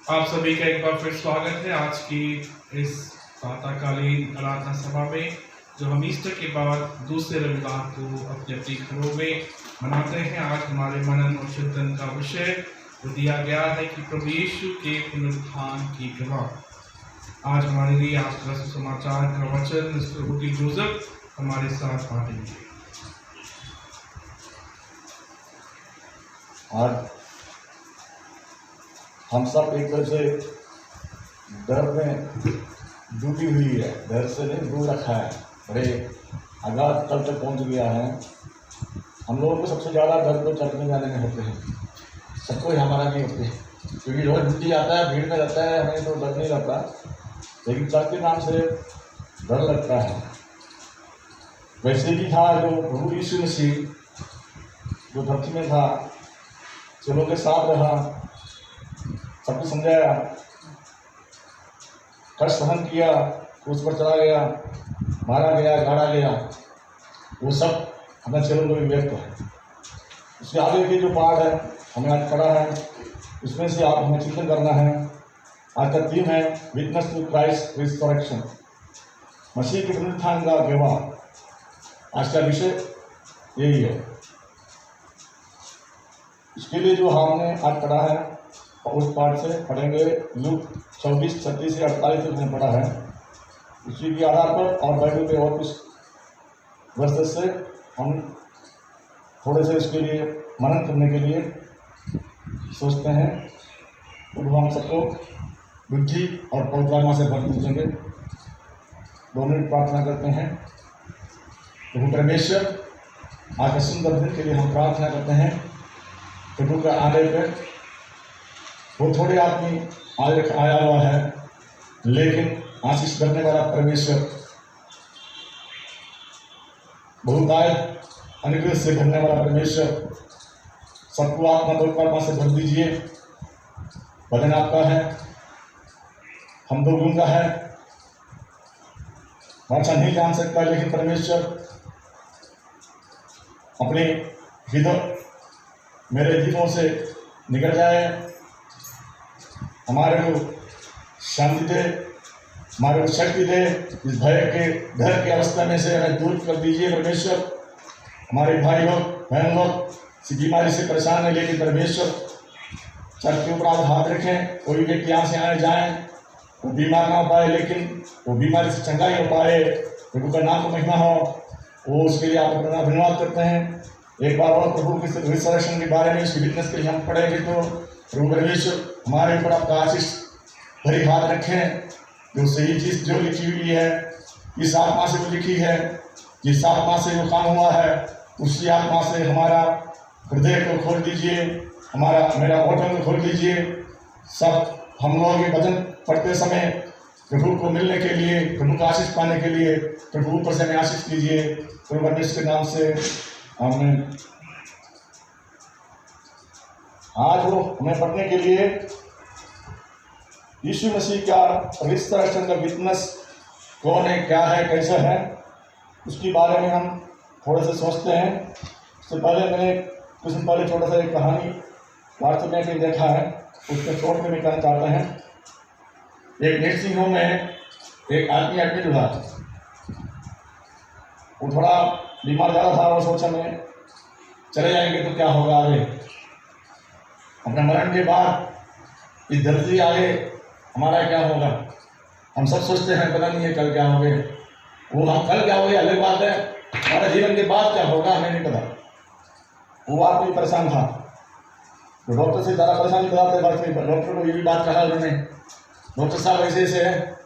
आप सभी का एक बार फिर स्वागत है आज की इस प्रातःकालीन आराधना सभा में, जो हम ईस्टर के बाद दूसरे रविवार को अपने अपने घरों में मनाते हैं। आज हमारे मनन और चिंतन का विषय तो दिया गया है कि प्रभु यीशु के पुनरुत्थान की गवाह। आज हमारे लिए आज का सुसमाचार का वचन मिस्टर ओटी जोसेफ हमारे साथ बांटेंगे। आज हम सब एक तरह से डर में डूबी हुई है, डर से नहीं दूर रखा है, बड़े आघात तल तक पहुंच गया है। हम लोगों को सबसे ज़्यादा डर तो चर्च में जाने में होते हैं, सबको ही हमारा नहीं होते, क्योंकि रोज ड्यूटी आता है, भीड़ में रहता है, हमें तो डर नहीं लगता, लेकिन चर्च के नाम से डर लगता है। वैसे भी था जो प्रभु यीशु मसीह जो धरती में था, चलों के साथ रहा, सबको समझाया, कष्ट सहन किया, क्रूस पर चला गया, मारा गया, गाड़ा गया, वो सब हमें चलो में व्यक्त है। उसके आगे के जो पाठ है हमें आज पढ़ा है, उसमें से आप हमें चिंतन करना है। आज का थीम है विटनेस टू क्राइस्ट रिसरेक्शन, मसीह के पुनरुत्थान का गवाह। आज का विषय यही है। इसके लिए जो हमने आज पढ़ा है और उस पाठ से पढ़ेंगे, लूक 24:36 से 48 तक हमने पढ़ा है। उसी के आधार पर और बाइबल के और कुछ वर्ष से हम थोड़े से इसके लिए मनन करने के लिए सोचते हैं। तो हम सबको बुद्धि और पवित्र से भर दीजिएंगे। 2 मिनट प्रार्थना करते हैं। प्रभु परमेश्वर, आज के सुंदर दिन के लिए हम प्रार्थना करते हैं। प्रभु का आने पर वो थोड़े आदमी आज आया हुआ है, लेकिन आशीष करने वाला परमेश्वर बहुतायत अनुग्रह से भरने वाला परमेश्वर, सबको आत्मा पवित्र से भर दीजिए। वचन आपका है, हम दो गुण का है, भाषा नहीं जान सकता, लेकिन परमेश्वर अपने हृदय मेरे जीवों से निकल जाए, हमारे को शांति दे, हमारे को शक्ति दे, इस भय के डर की अवस्था में से हमें दूर कर दीजिए परमेश्वर। हमारे भाई लोग बहन लोग इस बीमारी से परेशान है, लेकिन परमेश्वर चर्च के ऊपर आप हाथ रखें। कोई व्यक्ति यहाँ से आए जाए वो बीमार ना हो पाए, लेकिन वो बीमारी से चंगा ही हो पाए, प्रभु का नाम को महिमा हो, वो उसके लिए आप अपना धन्यवाद करते हैं। एक बार और प्रभु के रिसरेक्शन के बारे में इसकी विटनेस के लिए हम पढ़ेंगे, तो प्रभु परमेश्वर हमारे ऊपर आपका आशीष भरी हाथ रखें। जो सही चीज़ जो लिखी हुई है, इस आत्मा से वो लिखी है, जिस आत्मा से वो काम हुआ है, उसी आत्मा से हमारा हृदय को खोल दीजिए, मेरा ओठन को खोल दीजिए। सब हम लोग ये वचन पढ़ते समय प्रभु को मिलने के लिए, प्रभु का आशीष पाने के लिए प्रभु ऊपर से हमें आशीष कीजिए, प्रभु परमेश्वर के नाम से आमीन। आज वो हमें पढ़ने के लिए यीशु मसीह का रिसरेक्शन का विटनेस कौन है, क्या है, कैसा है, उसके बारे में हम थोड़ा सा सोचते हैं। उससे पहले मैंने कुछ दिन पहले छोटा सा एक कहानी व्हाट्सएप में भी देखा है, उसके शॉर्ट में कहना चाहता है। एक नर्सिंग होम में एक आदमी एडमिट हुआ, वो थोड़ा बीमार ज़्यादा था। वो सोचा में चले जाएंगे तो क्या होगा आगे, अपने मरण के बाद इस धरती आगे हमारा क्या होगा। हम सब सोचते हैं पता नहीं है कल क्या होगा, वो हम कल क्या होगा अलग बात है, हमारे जीवन के बाद क्या होगा हमें नहीं पता। वो आदमी परेशान था, तो डॉक्टर से ज़्यादा परेशानी बताते डॉक्टर को ये भी बात कहा उन्होंने, डॉक्टर साहब ऐसे है,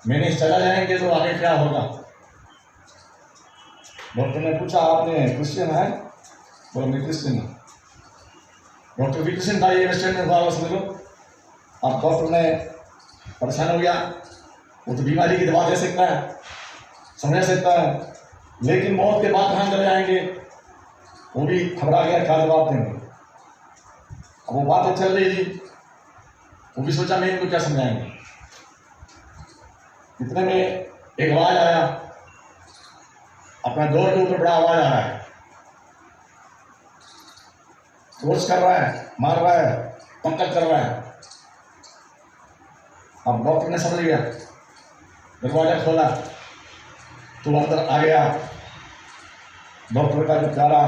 मैंने चला जाएंगे तो आगे क्या होगा। डॉक्टर ने पूछा आपने क्रिश्चियन है, बोला मैं क्रिश्चियन हूँ। डॉक्टर भी क्रिश्चियन था, ये क्रिश्चियन में हुआ समझ लो। अब डॉक्टर ने परेशान हो गया, वो तो बीमारी की दवा दे सकता है, समझा सकता है, लेकिन मौत के बाद कहाँ चले जाएंगे, वो भी घबरा गया, क्या जवाब देंगे। अब वो बात चल रही थी, वो भी सोचा मैं इनको क्या समझाएंगे। इतने में एक आवाज आया, अपना डोर के ऊपर बड़ा आवाज आ रहा है, फोर्स कर रहा है, मार रहा है, पंकज कर रहा है। अब डॉक्टर ने समझ गया, दरवाजा खोला तो वो अंदर आ गया। डॉक्टर का जो प्यारा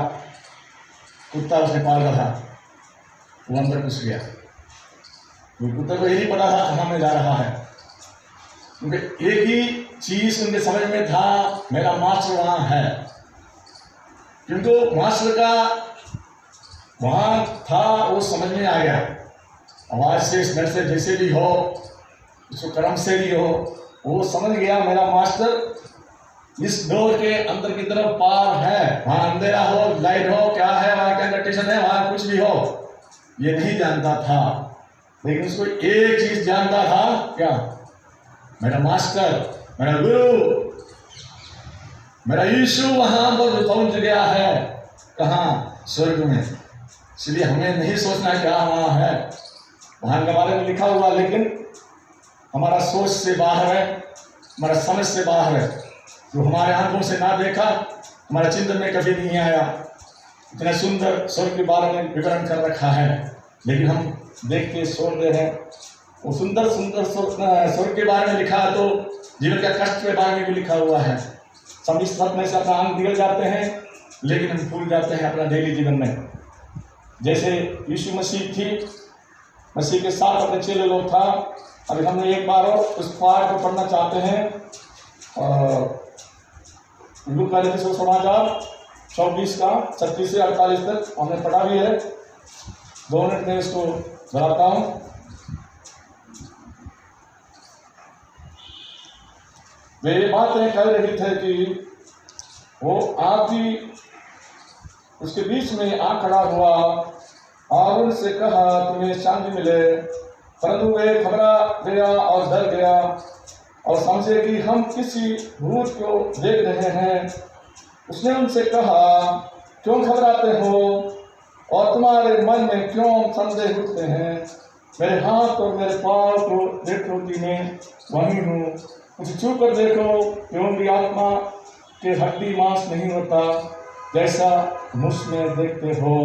कुत्ता उसने पाला था वो अंदर घुस गया। वो कुत्ते को यही पता था कहाँ में जा रहा है, क्योंकि एक ही चीज उनके समझ में था, मेरा मास्टर वहाँ है। क्योंकि मास्टर का वहाँ था वो समझ में आ गया। आवाज से, स्मेल से, जैसे भी हो, उसको कर्म से भी हो, वो समझ गया मेरा मास्टर इस डोर के अंदर की तरफ पार है। वहाँ अंधेरा हो, लाइट हो, क्या है वहाँ, क्या कंडीशन है, वहाँ कुछ भी हो, ये नहीं जानता था। लेकिन उसको एक चीज जानता था, क्या? मेरा मास्टर, मेरा गुरु, मेरा यीशु वहां पर पहुंच गया है। कहाँ? स्वर्ग में। इसलिए हमें नहीं सोचना क्या वहां है, वहां के बारे में लिखा हुआ, लेकिन हमारा सोच से बाहर है, हमारा समझ से बाहर है। जो हमारे आंखों से ना देखा, हमारे चिंतन में कभी नहीं आया। इतना सुंदर स्वर्ग के बारे में विवरण कर रखा है, लेकिन हम देख के छोड़ दे रहे हैं। वो सुंदर सुंदर स्वर्ग के बारे में लिखा है, तो जीवन का कष्ट के बारे में भी लिखा हुआ है। सब इस वक्त में से अपना अंग निकल जाते हैं, लेकिन हम भूल जाते हैं अपना डेली जीवन में। जैसे यीशु मसीह थी, मसीह के साथ अपने चेले लोग था। अभी हमने एक बार और उस पाठ को पढ़ना चाहते हैं, लूका रचित समाचार 24 का 36 से 48 तक हमने पढ़ा भी है। 2 मिनट में इसको दोहराता हूँ। वे ये बातें कह रही थे कि वो आदमी उसके बीच में आ खड़ा हुआ और उनसे कहा, तुम्हें शांति मिले। परंतु वे घबरा गया और डर गया और समझे कि हम किसी भूत को देख रहे हैं। उसने उनसे कहा, क्यों घबराते हो और तुम्हारे मन में क्यों संदेह उठते हैं? मेरे हाथ और मेरे पाँव को देखो कि मैं वही हूँ। मुझे छू कर देखो, क्योंकि आत्मा के हड्डी मांस नहीं होता, जैसा मुझ में देखते हो।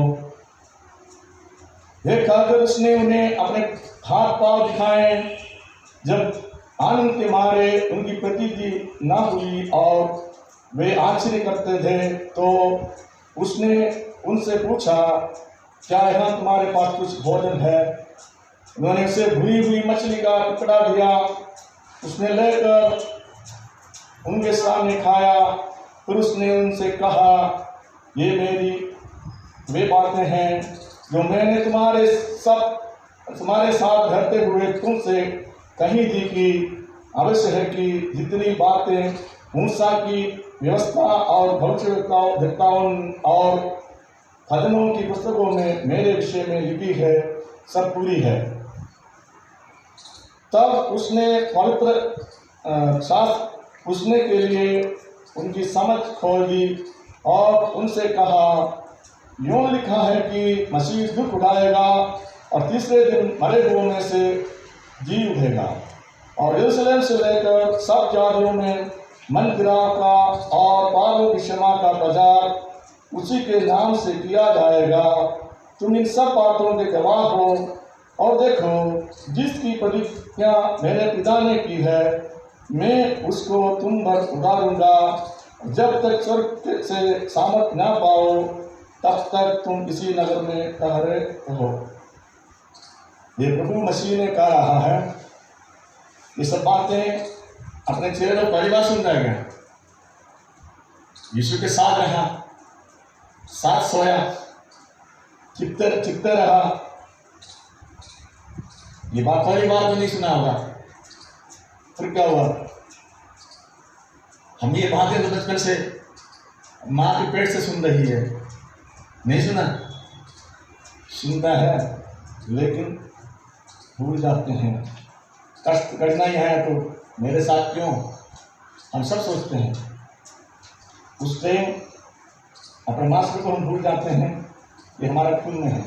ये कहकर उसने उन्हें अपने हाथ पांव दिखाए। जब आनंद के मारे उनकी प्रतीति न हुई और वे आश्चर्य करते थे, तो उसने उनसे पूछा, क्या यहाँ तुम्हारे पास कुछ भोजन है? उन्होंने उसे भुनी हुई मछली का टुकड़ा दिया। उसने लेकर उनके सामने खाया। फिर उसने उनसे कहा, ये मेरी वे बातें हैं जो मैंने तुम्हारे साथ रहते हुए तुमसे कही थी, कि अवश्य है कि जितनी बातें मूसा की व्यवस्था और भविष्यवक्ताओं और खजनों की पुस्तकों में मेरे विषय में लिखी है, सब पूरी है। तब उसने पवित्र शास्त्र पूछने के लिए उनकी समझ खोल दी और उनसे कहा, यूं लिखा है कि मसीह दुख उठाएगा और तीसरे दिन मरे हुओं में से जी उठेगा, और यरूशलेम से लेकर सब जातियों में मन फिराव का और पापों की क्षमा का प्रचार उसी के नाम से किया जाएगा। तुम इन सब बातों के गवाह हो। और देखो, जिसकी प्रतिज्ञा मेरे पिता ने की है, मैं उसको तुम पर उतारूंगा। जब तक स्वर्ग से सामर्थ ना पाओ, तब तक तुम इसी नगर में ठहरे रहो। ये प्रभु मसीह ने कह रहा है। ये सब बातें अपने चेहरे को पहली बार सुन रहे हैं। यीशु के साथ रहा, साथ सोया, चिपते रहा। ये बात पहली बार तो नहीं सुना होगा। फिर क्या हुआ? हम ये बातें तो बचपन से माँ के पेट से सुन रही है, नहीं सुना? सुनता है, लेकिन भूल जाते हैं। कष्ट करना ही है तो मेरे साथ क्यों, हम सब सोचते हैं। उस टाइम अपने मास्टर को हम भूल जाते हैं। ये हमारा खून में है।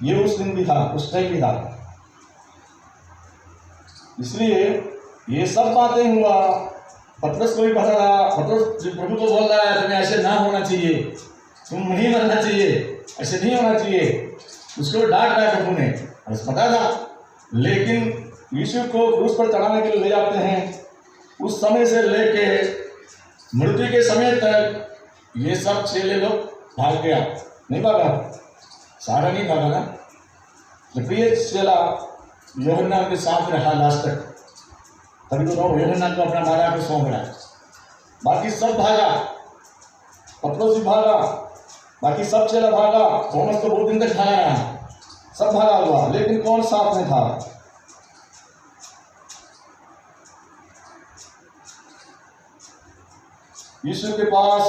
ये उस दिन भी था, उस टाइम भी था। इसलिए ये सब बातें हुआ। पतरस को भी पता रहा। पतरस प्रभु को बोल रहा है, तुम्हें ऐसे ना होना चाहिए, तुम नहीं मरना चाहिए, ऐसे नहीं होना चाहिए। उसको डांट रहा है प्रभु ने, और पता था। लेकिन यीशु को क्रूस पर चढ़ाने के लिए ले जाते हैं, उस समय से लेके मृत्यु के समय तक ये सब चेले लोग भाग गया, नहीं भागा, सारा नहीं भागा ना। जब ये चेला यूहन्ना के साथ रहा लास्ट तक, तभी तो यूहन्ना को अपना मारा को सौंप रहा है। बाकी सब भागा, पतरस भी भागा, बाकी सब चेला भागा, थॉमस तो बहुत दिन तक खाया रहा, सब भागा हुआ, लेकिन कौन साथ में था? यीशु के पास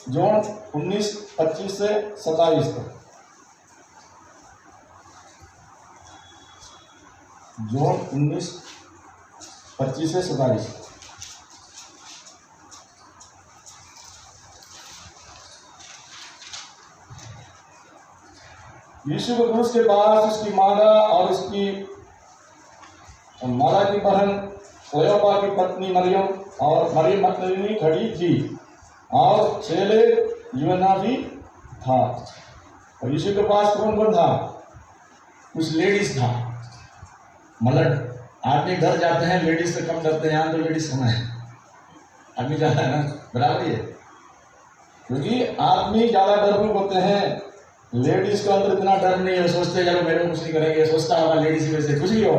जॉन 19:25 से 27 तक, जॉन 19:25 से 27। यीशु को क्रूस के पास उसकी माता और उसकी माता की बहन क्लोपा की पत्नी मरियम और मरियम मगदलीनी खड़ी थी, और चेले यूहन्ना भी था। और यीशु के पास कौन कौन था? कुछ लेडीज था। मतलब आदमी घर जाते हैं, लेडीज से कम डरते हैं, यहाँ तो लेडीज कम है, आदमी जाता है ना, बराबर ही है। क्योंकि आदमी ज़्यादा डरपोक होते हैं, लेडीज को अंदर इतना डर नहीं है, सोचते चलो मेरे को कुछ नहीं करेंगे, सोचता होगा लेडीज की वजह से कुछ भी हो।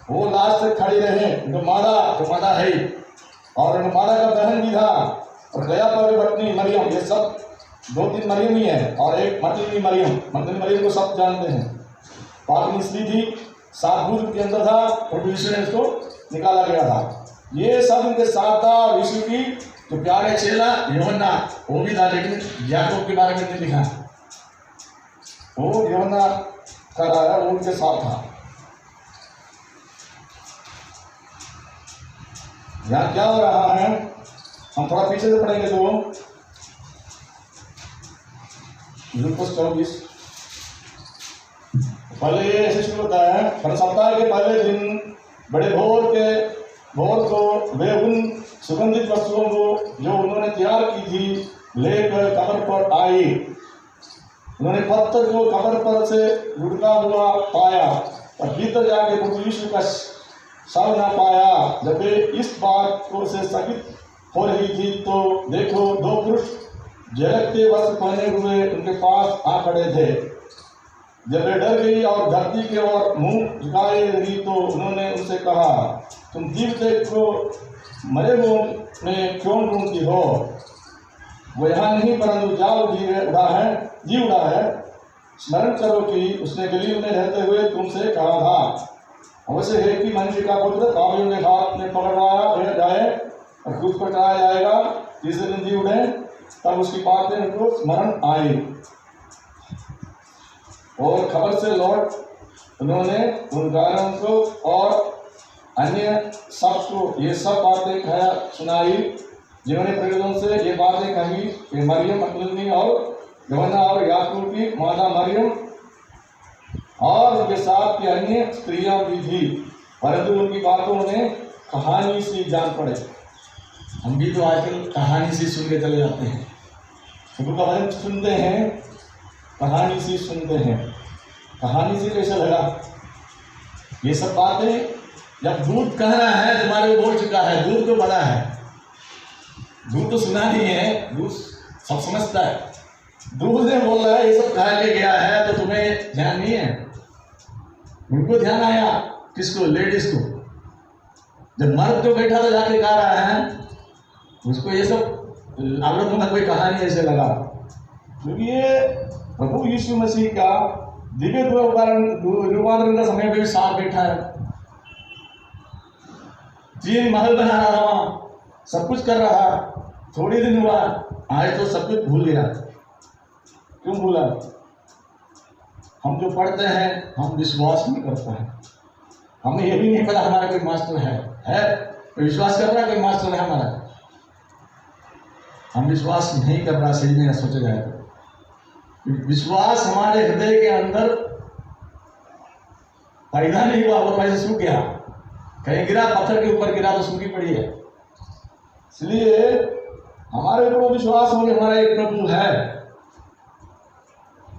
वो लास्ट तक खड़ी रहे, तो मादा है ही, और मादा का बहन भी था, और क्लोपा की पत्नी मरियम, ये सब 2-3 मरियम ही है, और एक मगदलीनी मरियम को सब जानते हैं। पापनी स्त्री थी, 7 दूध के अंदर था, और यीशु ने उसको निकाला गया था। ये सब इनके साथ था। यीशु की जो प्यारे चेला यूहन्ना वो भी था, लेकिन याकूब के बारे में नहीं लिखा, वो यूहन्ना का राजा वो उनके साथ था। यहाँ क्या हो रहा है, हम थोड़ा पीछे से पढ़ेंगे तो लूकास 24 पहले ये ऐसे शुरू होता है। पर सप्ताह के पहले दिन बड़े भोर को वे उन सुगंधित वस्तुओं को जो उन्होंने तैयार की थी लेकर कब्र पर आई। उन्होंने पत्थर को कब्र पर से लुढ़का हुआ पाया, और भीतर जाके प्रभु यीशु का शव न पाया। जब वे इस बात को से स्थगित हो रही थी, तो देखो 2 पुरुष झलकते वस्त्र पहने हुए उनके पास आ खड़े थे। जब वे डर गई और धरती की ओर मुंह झुकाए रही, तो उन्होंने उनसे कहा, तुम जीवते को मरे हुओं में क्यों ढूंढती हो? वो यहाँ नहीं, परंतु जाओ जी उड़ा है। स्मरण करो कि उसने गलील में रहते हुए तुमसे कहा था, अवश्य है कि मनुष्य का पुत्र पापियों के हाथ में पकड़वाया जाए और क्रूस पर चढ़ाया जाएगा, तीसरे दिन जी उड़े। तब उसकी बातें उनको स्मरण आई, और खबर से लौट उन्होंने उन गायों को और अन्य सबको ये सब बातें सुनाई, जिन्होंने प्रेरितों से ये बातें कही। मरियम मगदलीनी और यूहन्ना और याकूब की माता मरियम और उनके साथ की अन्य स्त्रियां भी थी, परंतु उनकी बातों ने कहानी सी जान पड़े। हम भी तो आजकल कहानी सी सुन के चले जाते हैं, प्रभु का वचन सुनते हैं, कहानी सी सुनते हैं। कहानी सी कैसे लगा? ये सब बातें जब दूध कह रहा है, तुम्हारे को बोल चुका है, दूध तो बड़ा है, दूध तो सुना नहीं है, दूध सब समझता है। दूध ने बोल रहा है ये सब कहा के गया है, तो तुम्हें ध्यान नहीं है। उनको ध्यान आया, किसको? लेडीज को। जब मर्द जो बैठा था जाके गा रहा है, उसको ये सब औरतों का कोई कहानी ऐसे लगा, क्योंकि ये प्रभु यीशु मसीह का दिव्य रूपांतरण का समय पे भी साथ बैठा है। 3 महल बना रहा था, सब कुछ कर रहा, थोड़ी दिन हुआ, आज तो सब कुछ भूल गया। क्यों भूला? हम जो पढ़ते हैं हम विश्वास नहीं करते हैं, हमें ये भी नहीं पता हमारा कोई मास्टर है कोई विश्वास कर रहा है, कोई मास्टर है हमारा, हम विश्वास नहीं कर रहा। सही में सोचा जाए तो विश्वास हमारे हृदय के अंदर पैदा नहीं हुआ, वो पैसे सूख गया, कहीं गिरा, पत्थर के ऊपर गिरा तो सूखी पड़ी है। इसलिए हमारे ऊपर विश्वास हो कि हमारा एक प्रभु है,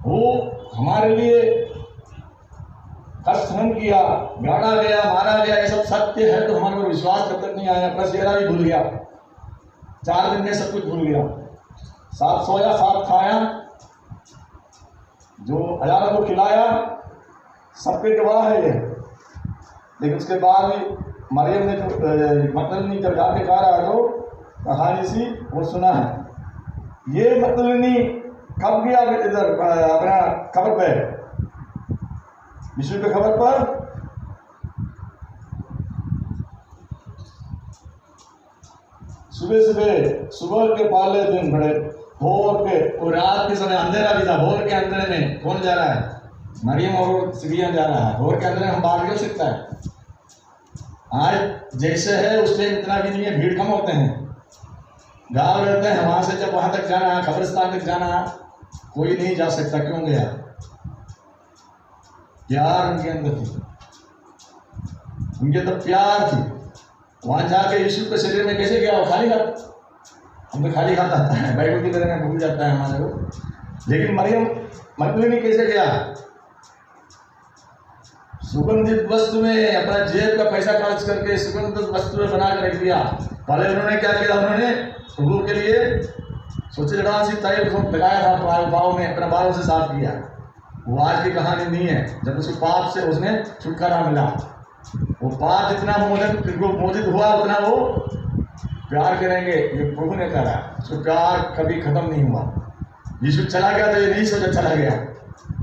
वो हमारे लिए कष्ट सहन किया, गाड़ा गया, मारा गया, ये सब सत्य है, तो हमारे को विश्वास कब तक नहीं आया। अपना चेहरा भी भूल गया, 4 दिन में सब कुछ भूल गया। साथ सोया, साथ खाया, जो हजारों को खिलाया, सबके गवाह है ये। लेकिन उसके बाद भी मरियम ने मतलनी दरगाह के कहा तो कहानी सी वो सुना है। ये मतलनी कब गया इधर अपना खबर पे, यीशु के खबर पर सुबह के पहले दिन बड़े भोर के और रात के समय अंधेरा भी था। भोर के अंधेरे में कौन जा रहा है? मरियम और सिबिया जा रहा है। भोर के अंधेरे में हम बाहर निकल सकता है? आज जैसे है उस टाइम इतना भी नहीं है, भीड़ कम होते हैं, गाँव रहते हैं। वहां से जब वहां तक जाना है, कब्रिस्तान तक जाना है, कोई नहीं जा सकता। क्यों गया? प्यार उनके अंदर थी, उनके अंदर प्यार थी। वहां जाके यीशु के शरीर में कैसे गया? वो खाली हाथ, हम तो खाली हाथ आता है, बाइबल की तरह में भूल जाता है हमारे को। लेकिन मरियम मगदलीनी कैसे गया? सुगंधित वस्तु में अपना जेब का पैसा खर्च करके सुगंधित वस्तु में बना कर रख दिया। पहले उन्होंने क्या किया? उन्होंने प्रभु के लिए सोचे जड़ा सी तैल लगाया था पाँव में, अपने बालों से साफ किया। वो आज की कहानी नहीं है। जब उसके पाप से उसने छुटकारा मिला, वो पाप जितना मोदित हुआ उतना वो प्यार करेंगे, ये प्रभु ने कहा। उसको प्यार कभी खत्म नहीं हुआ। यीशु चला गया तो ये नहीं सोचा चला गया,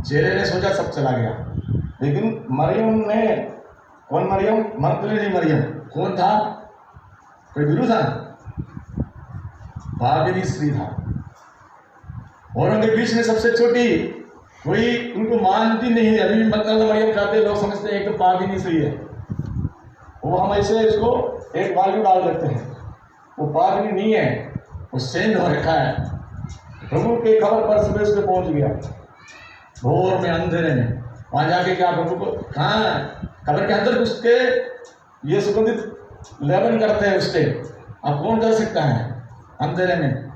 चेहरे ने सोचा सब चला गया। लेकिन मरियम ने, कौन मरियम? मगदलीनी मरियम। कौन था? कोई गुरु था? पापिनी स्त्री था। और उनके बीच में सबसे छोटी, कोई उनको मानती नहीं। अभी भी मगदलीनी मरियम कहते लोग समझते हैं एक तो पापिनी स्त्री है, वो हम ऐसे इसको एक बाजू डाल देते हैं। वो पापिनी नहीं है, वो सेंध हो रखा है। प्रभु के खबर पर सुबह उसके पहुंच गया, भोर में अंधेरे में। वहां जाके क्या प्रभु को कहाँ खबर के अंदर घुस के ये सुगंधित लेवन करते हैं उसके। अब कौन कर सकता है अंधेरे में?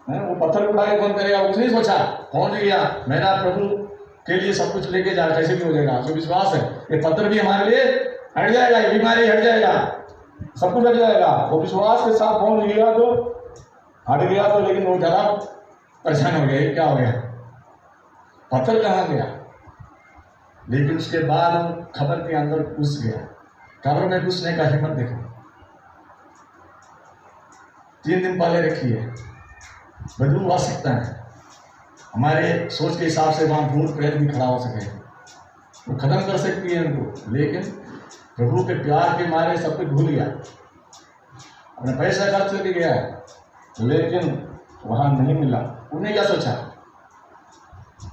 वो पत्थर उठा के कौन करेगा? कुछ नहीं सोचा, पहुंच गया। मेरा प्रभु के लिए सब कुछ लेके जा, कैसे भी हो जाएगा। उसको विश्वास है ये पत्थर भी हमारे लिए हट जाएगा, ये बीमारी हट जाएगा, सब कुछ हट जाएगा। वो विश्वास के साथ पहुंच गया तो हट गया तो, लेकिन वो ज़्यादा परेशान हो गया। क्या हो गया? पत्थर कहाँ गया? लेकिन उसके बाद खबर के अंदर घुस गया। खबर में घुसने का हिम्मत देखो। 3 दिन पहले रखी है, बदबू आ सकता है। हमारे सोच के हिसाब से वहां भूत प्रेत भी खड़ा हो सके, वो खत्म कर सकती है उनको। लेकिन प्रभु के प्यार के मारे सब कुछ भूल गया, अपने पैसा खर्च करके गया, लेकिन वहां नहीं मिला। उन्हें क्या सोचा?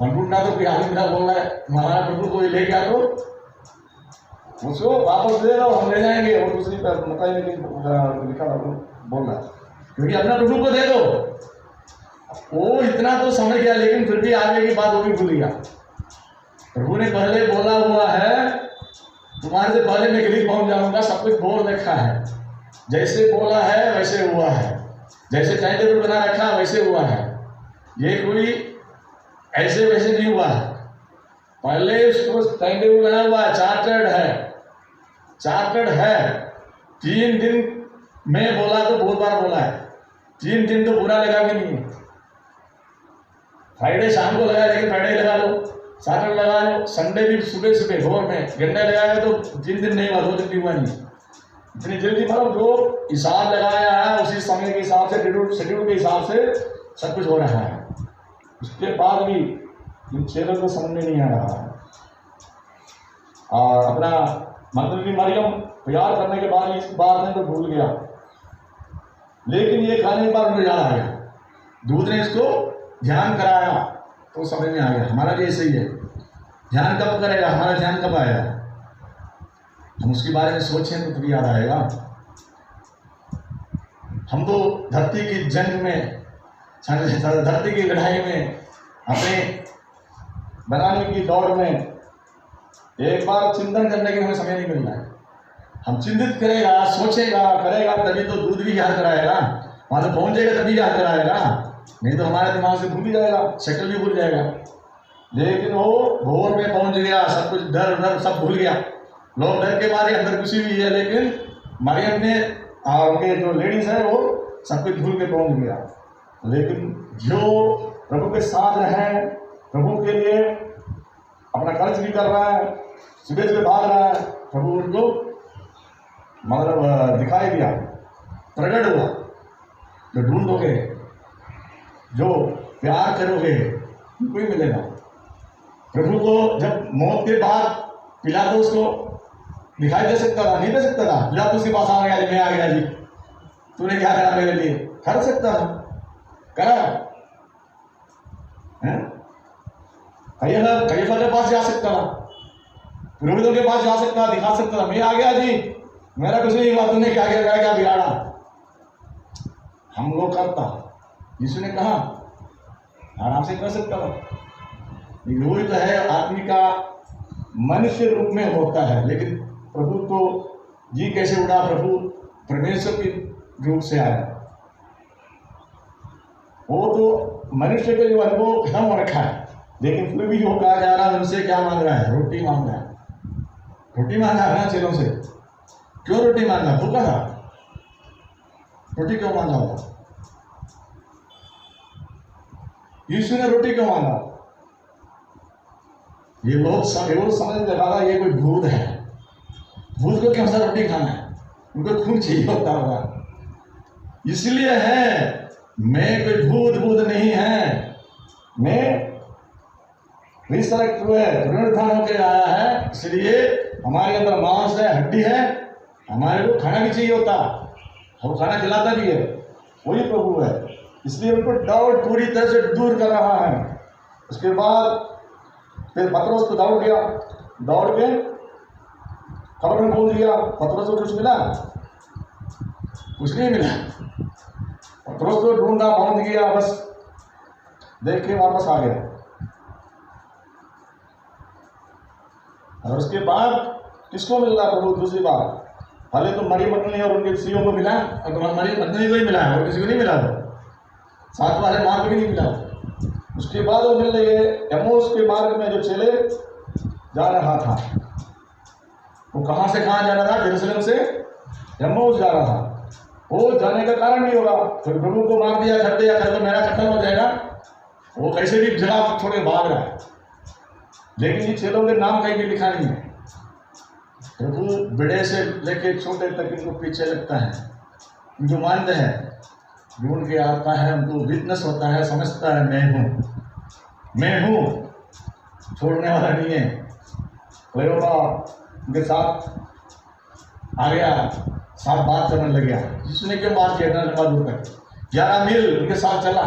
ना तो कोई आदमी ना बोल रहा है हमारा प्रभु को ले गया तो उसको वापस दे दो, हम ले जाएंगे। और दूसरी मता ही लिखा बोल रहा है, क्योंकि अपना प्रभु को दे दो। वो इतना तो समझ गया, लेकिन फिर भी आगे की बात वो भी भूल गया। प्रभु ने पहले बोला हुआ है तुम्हारे से पहले मैं गलील पहुंच जाऊंगा, सब कुछ बोल रखा है। जैसे बोला है वैसे हुआ है, जैसे टाइम टेबल बना रखा वैसे हुआ है। ये कोई ऐसे वैसे नहीं हुआ है, पहले उसको टाइम टेबल बना हुआ है, चार्टर्ड है। 3 दिन में बोला तो बहुत बार बोला है, 3 दिन तो बुरा लगा भी नहीं है। फ्राइडे शाम को लगा, लेकिन फ्राइडे लगा लो, सैटरडे लगा लो, संडे भी सुबह सुबह भोर में, घंटे लगाया तो 3 दिन नहीं हुआ, 2 दिन भी हुआ नहीं। इतनी जल्दी मतलब जो हिसाब लगाया है उसी समय के हिसाब से, शेड्यूल के हिसाब से सब कुछ हो रहा है। उसके बाद भी इन चेलों को समझ में नहीं आ रहा है। और अपना मगदलीनी मरियम प्यार करने के बाद इस बात में तो भूल गया, लेकिन ये खाने के बाद मुझे याद आ गया। दूध ने इसको ध्यान कराया तो समझ में आ गया। हमारा भी ऐसे ही है, ध्यान कब करेगा? हमारा ध्यान कब आएगा? हम उसके बारे में सोचें तो तभी याद आएगा। हम तो धरती की जंग में, धरती की लड़ाई में, अपने बनाने की दौड़ में एक बार चिंतन करने के हमें समय नहीं मिल रहा है। हम चिंतित करेगा, सोचेगा, करेगा तभी तो दूध भी याद कराएगा, वहां तो पहुंचेगा तभी याद कराएगा, नहीं तो हमारे दिमाग से भूल ही जाएगा, शक्ल भी भूल जाएगा। लेकिन वो भोर में पहुंच गया, सब कुछ डर सब भूल गया। लोग डर के मारे अंदर घुसी हुई है, लेकिन मरियम ने उनके जो लेडीज है वो सब कुछ भूल के पहुंच गया। लेकिन जो प्रभु के साथ रहे, प्रभु के लिए अपना खर्च भी कर रहा है, सुबह सुबह भाग रहा है, प्रभु उनको मतलब दिखाई दिया, प्रकट हुआ। जो ढूंढोगे, जो प्यार करोगे, उनको ही मिलेगा। प्रभु को जब मौत के बाद पिलातुस को दिखाई दे सकता था? नहीं दे सकता था। पिलातुस के पास आ गया, मैं आ गया जी, तूने क्या करा मेरे लिए? कर सकता था, करा है? कैफा के पास जा सकता था, पुरोहितों के पास जा सकता, दिखा सकता था, मैं आ गया जी, मेरा कुछ नहीं हुआ, तूने क्या किया, क्या बिगाड़ा? हम लोग करता, यीशु ने कहा आराम से कर सकता था। वही तो है, आदमी का मनुष्य रूप में होता है, लेकिन प्रभु तो जी कैसे उड़ा? प्रभु परमेश्वर के रूप से आया। वो तो मनुष्य का जो अनुभव खत्म हो रखा है, लेकिन फिर भी जो कहा जा रहा है, उनसे क्या मांग रहा है? रोटी मांग रहा है। रोटी मांगा है ना चेलों से। क्यों रोटी मांगा? भूखा था, रोटी क्यों मांगा होगा? यीशु ने रोटी क्यों मांगा? ये लोग समझ लगा ये कोई भूत है, भूत को क्यों सा रोटी खाना है? उनको खून चाहिए होता होगा, इसलिए है। मैं कोई भूत नहीं है, मैं पुनरुत्थान होकर आया है, इसलिए हमारे अंदर मांस है, हड्डी है, हमारे को खाना भी चाहिए होता, हम खाना खिलाता भी है, वही प्रभु है। इसलिए उनको डाउट पूरी तरह से दूर कर रहा है। उसके बाद फिर पतरस को दौड़ के खबर में बोल दिया। पतरस को कुछ मिला? कुछ नहीं मिला। पतरस को ढूंढा, पहुंच गया, बस देख के वापस आ गया। और उसके बाद किसको मिल रहा प्रभु? दूसरी बार पहले तो मरी पत्नी और उनके सीओ को मिला, और तुम्हारी मरी पत्नी को ही मिला है, और किसी को नहीं मिला। साथ वाले मार्ग भी नहीं मिला। उसके बाद वो मिल रही है एमोस के मार्ग में, जो चेले जा रहा था। वो कहाँ से कहाँ जा रहा था? यरूशलेम से एमोस जा रहा था। वो जाने का कारण नहीं होगा, फिर प्रभु को मार दिया, कर दिया, कर दो, मेरा खत्म हो जाएगा। वो कैसे भी जगह छोड़ के भाग रहा है, लेकिन ये चेलों के नाम कहीं भी लिखा नहीं है। प्रभु बड़े से लेके छोटे तक इनको पीछे लगता है, जो मानते हैं, ढूंढ के आता है, उनको विटनेस होता है, समझता है मैं हूँ, छोड़ने वाला नहीं है। क्लेयोपा उनके साथ आ गया, साथ बात करने लग गया। जिसने क्यों बात किया लंबा दूर तक? 11 मील उनके साथ चला,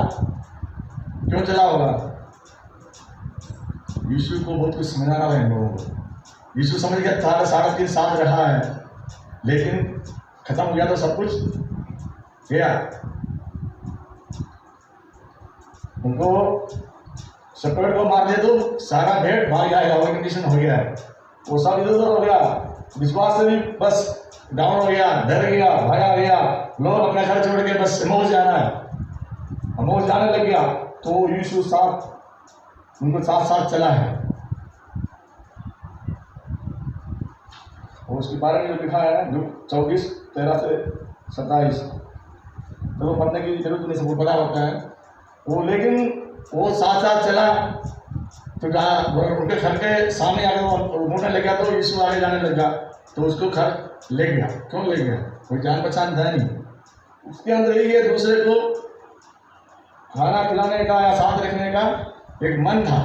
क्यों चला होगा? यीशु को बहुत कुछ समझाना है इन लोगों को। यीशु समझ गया था, 3.5 साल रहा है, लेकिन खत्म हो गया तो सब कुछ गया। उनको शेपर्ड को मार दे तो सारा भेड़ भाग जाएगा, वो कंडीशन हो गया है। वो सब इधर उधर हो गया, विश्वास से भी बस डाउन हो गया, डर गया, भागा गया। लोग अपना घर छोड़ के बस एमोस जाना है, एमोस जाने लग गया। तो यीशु साथ उनको साथ चला है। और उसके बारे में जो लिखा है लूका 24:13-27, तो पढ़ने की जरूरत नहीं, सबको पता होता है वो। लेकिन वो साथ चला, तो उनके घर के सामने आगे वो मोड़ने लग गया, तो यीशु आगे जाने लगा, तो उसको घर ले गया। क्यों ले गया? कोई जान पहचान था नहीं, उसके अंदर ही है दूसरे को खाना खिलाने का या साथ रखने का एक मन था।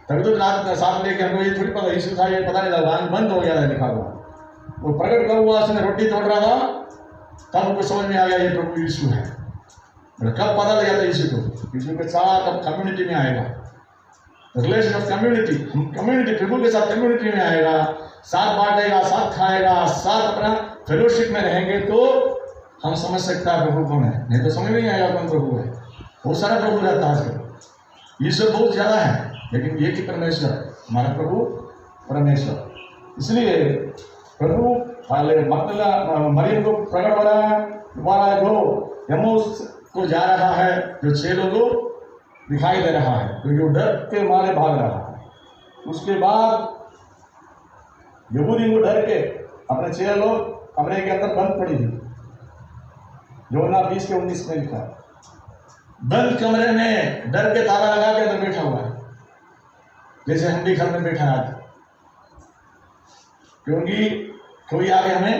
तभी तो रात साथ लेके हमको ये थोड़ी पता यीशु था, ये पता नहीं था, बंद हो गया था लिखा हुआ। वो प्रकट कर हुआ, उसने रोटी तोड़ रहा था, तब उनको समझ में आ गया ये प्रभु यीशु है। कब पता लगा था यीशु को? यीशु के साथ अब कम्युनिटी में आएगा, रिलेशन ऑफ कम्युनिटी। हम कम्युनिटी प्रभु के साथ कम्युनिटी में आएगा, साथ बांटेगा, साथ खाएगा, साथ अपना फेलोशिप में रहेंगे, तो हम समझ सकता है प्रभु कौन है। नहीं तो समझ नहीं आएगा कौन प्रभु है। बहुत सारा प्रभु रहता है आजकल, ईश्वर बहुत ज़्यादा है, लेकिन एक ही परमेश्वर है, हमारा प्रभु परमेश्वर। इसलिए प्रभु मरियम को प्रकट हो रहा है, जो एमोस को जा रहा है, जो 6 लोगों दिखाई दे रहा है, क्योंकि वो डर के मारे भाग रहा है। उसके बाद यहूदी को डर के अपने 6 लोग कमरे के अंदर बंद पड़ी थी। योना 20:19 में लिखा, बंद कमरे में डर के ताला लगा के अंदर बैठा हुआ है, जैसे हम भी घर में बैठा है। क्योंकि कोई आगे हमें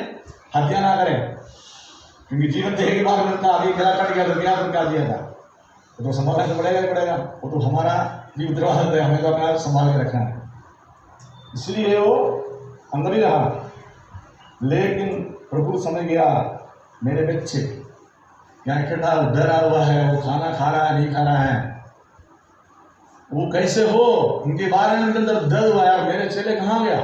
हत्या ना करे, क्योंकि जीवन देह के बाद मिलता, अभी गला कट गया तो क्या दिया था, तो संभालना तो पड़ेगा ही पड़ेगा। वो तो हमारा भी उत्तरदायित्व है, हमें तो अपना संभाल के रखना है। इसलिए वो अंदर ही रहा। लेकिन प्रभु समझ गया मेरे बच्चे यहाँ इकट्ठा डरा हुआ है, वो खाना खा रहा है नहीं खा रहा है, वो कैसे हो, उनके बारे में उनके अंदर दर्द हुआ यार, मेरे चेले कहाँ गया,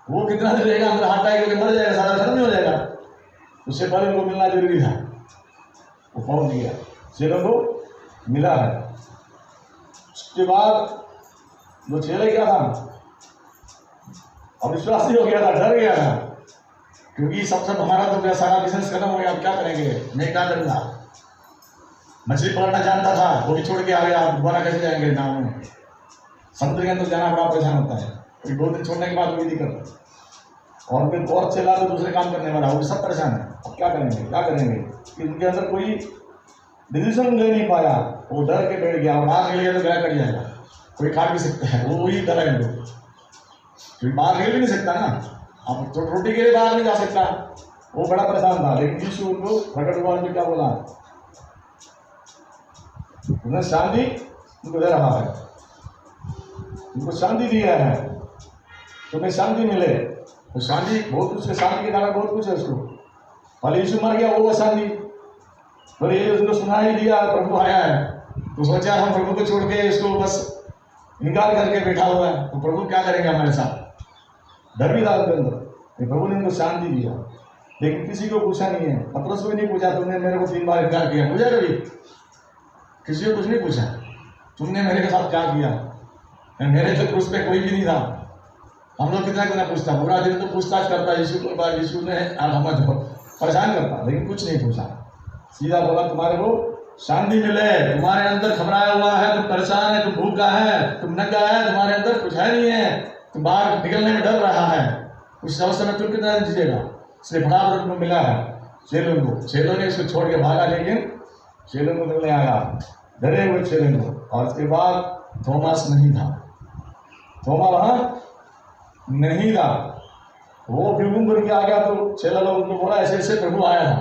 वो कितना देर रहेगा अंदर, हार्ट अटैक होकर मर जाएगा, सारा खत्म नहीं हो जाएगा। उससे पहले उनको मिलना जरूरी था। वो पहुंच गया, चेलों को मिला है। उसके बाद वो चेले क्या था, अविश्वासी हो गया था, डर गया था, क्योंकि सबसे हमारा तो सारा बिजनेस खत्म हो गया, अब क्या करेंगे, मैं क्या करूँगा। मछली पकड़ना जानता था, वो भी छोड़ के आ गया, आप दोबारा कैसे जाएंगे नाव में, समुद्र के अंदर जाना बड़ा परेशान होता है। 2 दिन छोड़ने के बाद कोई दिक्कत, और फिर और चला तो दूसरे काम करने वाला, वो सब परेशान है, अब क्या करेंगे। इनके अंदर कोई डिसीजन ले नहीं पाया, वो डर के बैठ गया, और बाहर निकल गया तो गला कट जाएगा, कोई खा भी सकता है, वो वही डरा है लोग, क्योंकि बाहर निकल भी नहीं सकता ना, अब तो रोटी के लिए बाहर नहीं जा सकता, वो बड़ा परेशान था। लेकिन यीशु उनको प्रकट हुआ, उनको क्या बोला, उन्हें शांति उनको दे रहा है, उनको शांति दिया है, तुम्हें शांति मिले। तो शांति बहुत कुछ है, शांति के कारण बहुत कुछ है उसको। पहले यीशु मर गया, वो शांति, पर ये उसको सुना ही दिया प्रभु आया है, तो सोचा हम प्रभु को छोड़ के इसको बस इनकार करके बैठा हुआ है, तो प्रभु क्या करेंगे हमारे साथ, डर भी था उनके अंदर। प्रभु ने उनको शांति दिया, लेकिन किसी को पूछा नहीं है। पतरस को भी नहीं पूछा, तुमने मेरे को 3 बार इनकार किया, पूछा कभी, किसी को कुछ नहीं पूछा, तुमने मेरे के साथ क्या किया, मेरे तो क्रूस पे कोई भी नहीं था। हम लोग कितना पूछता, पूरा दिन तो पूछताछ करता यीशु को, बार यीशु ने हमें परेशान करता, लेकिन कुछ नहीं पूछा, सीधा बोला तुम्हारे को शांति मिले, तुम्हारे अंदर घबराया हुआ है, तुम परेशान है, तुम भूखा है, तुम नंगा है, तुम्हारे अंदर कुछ है नहीं है, तुम बाहर निकलने में डर रहा है, उस अवस्था में तुम कितना दीजिएगा, इसलिए फटाफट तुमको मिला है। चेलों ने इसको छोड़ के भागा, लेकिन चेलों को मिलने आया, डरे हुए चेलों को। और उसके बाद थोमास नहीं था, थोमा वहाँ नहीं था, वो भी घूम के आ गया, तो चेला लोग उनको बोला ऐसे ऐसे प्रभु आया था,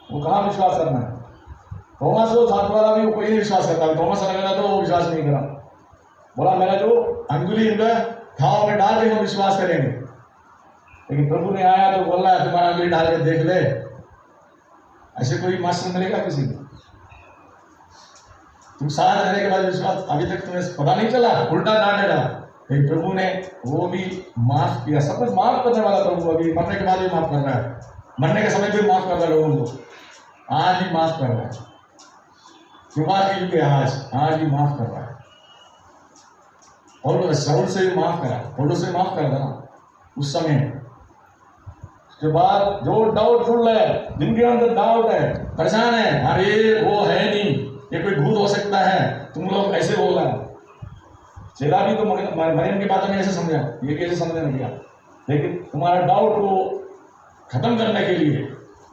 वो कहाँ विश्वास करना है। थोमास को साथ वाला भी कोई नहीं विश्वास करता, थोमास लगा तो वो विश्वास नहीं करा, बोला मेरा जो अंगुली इनका घाव में डाल के हम विश्वास करेंगे। लेकिन प्रभु ने आया तो बोल रहा है तुम्हारा अंगुली डाल के देख ले, ऐसे कोई मास्टर मिलेगा किसी को, तुम साथ रहने के बाद विश्वास अभी तक तुम्हें पता नहीं चला, उल्टा डांटेगा। लेकिन प्रभु ने वो भी माफ किया, सब कुछ माफ करने वाला प्रभु अभी मरने के बाद भी माफ कर रहा है, मरने के समय भी माफ कर रहा है लोगों को, आज भी माफ कर रहा है, कृपा के युग आज भी माफ कर रहा है। और शाऊल से भी माफ करा, पौलुस से माफ कर देना उस समय। उसके बाद जो डाउटफुल है, जिनके अंदर डाउट है, परेशान है, अरे वो है नहीं, ये कोई भूत हो सकता है, तुम लोग ऐसे बोला। चेला भी तो मरियम की बातों में ऐसे समझा, ये कैसे समझने लग गया। लेकिन तुम्हारा डाउट को खत्म करने के लिए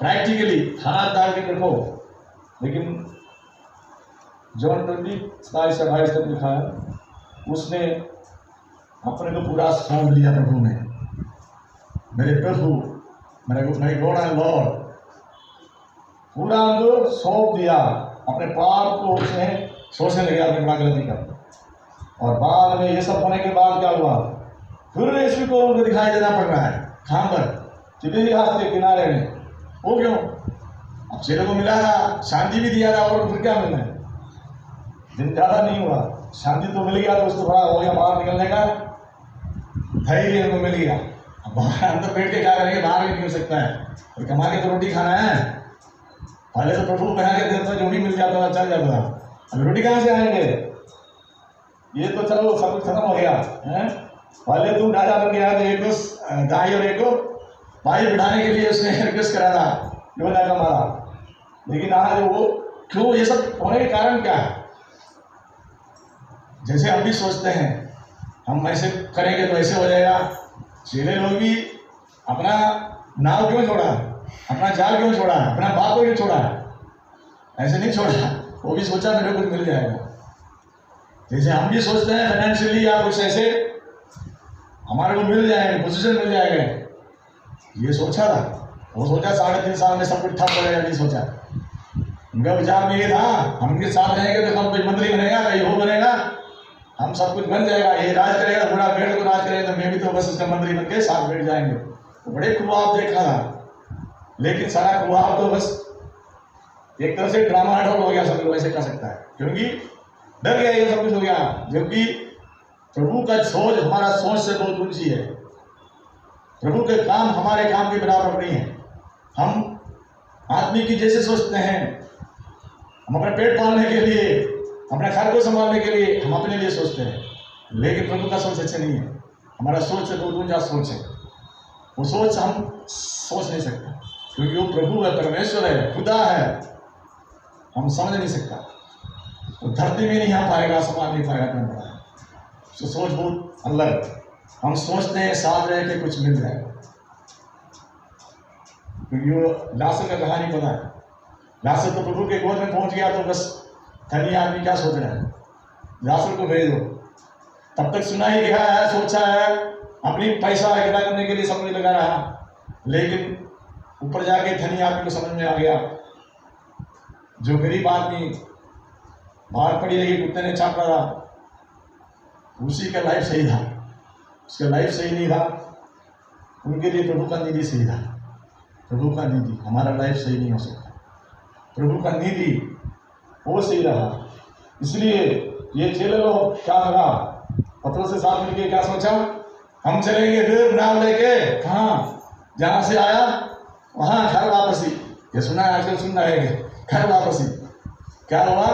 प्रैक्टिकली हाथ डाल के देखो। लेकिन जॉन 20:27-28 तक लिखा है, उसने अपने को पूरा सौंप लिया प्रभु ने, मेरे प्रभु, मेरे गॉड एंड लॉर्ड, पूरा उनको सौंप दिया, अपने पाप को उसने सोचने लगे अपने बड़ा गलती का। और बाद में ये सब होने के बाद क्या हुआ, फिर यीशु को उनको दिखाई देना पड़ रहा है खाम पर, तिबेरी हाथ के किनारे में। वो क्यों, अब चेलों को मिला था, शांति भी दिया था, और फिर क्या मिलना है, दिन ज़्यादा नहीं हुआ, शांति तो मिल गया, तो उसको बड़ा हो गया, बाहर निकलने का धैर्य उनको मिल गया। अब बाहर अंदर बैठ के क्या करेंगे, बाहर भी निकल सकता है, और कमा के तो रोटी खाना है। पहले तो प्रभु बना के देता, जो भी मिल जाता था चल जाता था, अब रोटी कहाँ से आएंगे, ये तो चलो सब कुछ खत्म हो गया है। पहले तुम राजा बन गया तो एक को गाय और एक को भाई बिठाने के लिए उसने रिक्वेस्ट करा था, योना का मारा। लेकिन आज वो क्यों, ये सब होने के कारण क्या है, जैसे हम भी सोचते हैं हम ऐसे करेंगे तो ऐसे हो जाएगा। चेले लोग भी अपना नाव क्यों छोड़ा, अपना जाल क्यों छोड़ा, अपना बाप को क्यों छोड़ा, ऐसे नहीं छोड़ा। वो भी सोचा मेरे को कुछ मिल जाएगा। जैसे हम भी सोचते हैं फाइनेंशियली या कुछ ऐसे हमारे को मिल जाएंगे, पोजीशन मिल जाएगा, ये सोचा था। वो सोचा 3.5 साल में सब कुछ ठप पड़ेगा, नहीं सोचा। उनका विचार में ये था हम इनके साथ रहेंगे तो हम कोई मंत्री बनेगा, कहीं वो बनेगा, हम सब कुछ बन जाएगा, ये राज करेगा, पूरा बैठ को राज करेगा, तो मैं भी तो बस उसका मंत्री बन के साथ बैठ जाएंगे। तो बड़े ख्वाब देखा था, लेकिन सारा ख्वाब तो बस एक तरह से ड्रामा नाटक हो गया। सब लोग ऐसे कर सकता है क्योंकि डर गया, ये सब कुछ हो गया। जबकि प्रभु का सोच हमारा सोच से बहुत ऊंची है। प्रभु के काम हमारे काम के बराबर नहीं है। हम आदमी की जैसे सोचते हैं, हम अपने पेट पालने के लिए, अपने घर को संभालने के लिए हम अपने लिए सोचते हैं, लेकिन प्रभु का सोच अच्छा नहीं है। हमारा सोच से बहुत ऊंचा सोच है। वो सोच हम सोच नहीं सकते क्योंकि वो प्रभु है, परमेश्वर है, खुदा है, हम समझ नहीं सकता। वो धरती में नहीं आ पाएगा, संभाल नहीं पाएगा, इतना बड़ा है। तो सोच बहुत अलग। हम सोचते हैं साथ रह के कुछ मिल जाएगा, क्योंकि वो लासर का कहानी पता है। लासर तो प्रभु के गोद में पहुंच गया तो बस धनी आदमी क्या सोच रहा है, लासर को भेज दो। तब तक सुना ही लिखा है, सोचा है, अपनी पैसा इकट्ठा करने के लिए समझ लगा रहा, लेकिन ऊपर जाके धनी आदमी को समझ में आ गया, जो गरीब आदमी बाहर पड़ी रही कुत्ते ने चाप रहा, उसी का लाइफ सही था, उसका लाइफ सही नहीं था। उनके लिए प्रभु का निधि सही था। प्रभु का निधि, हमारा लाइफ सही नहीं हो सकता, प्रभु का निधि वो सही रहा। इसलिए ये चेले लोग क्या लगा, पत्रोस से साथ मिलके क्या सोचा, हम चलेंगे फिर नाव लेके कहाँ, जहाँ से आया वहाँ घर वापसी। ये सुना है, आजकल सुन रहे हैं घर वापसी। क्या हुआ,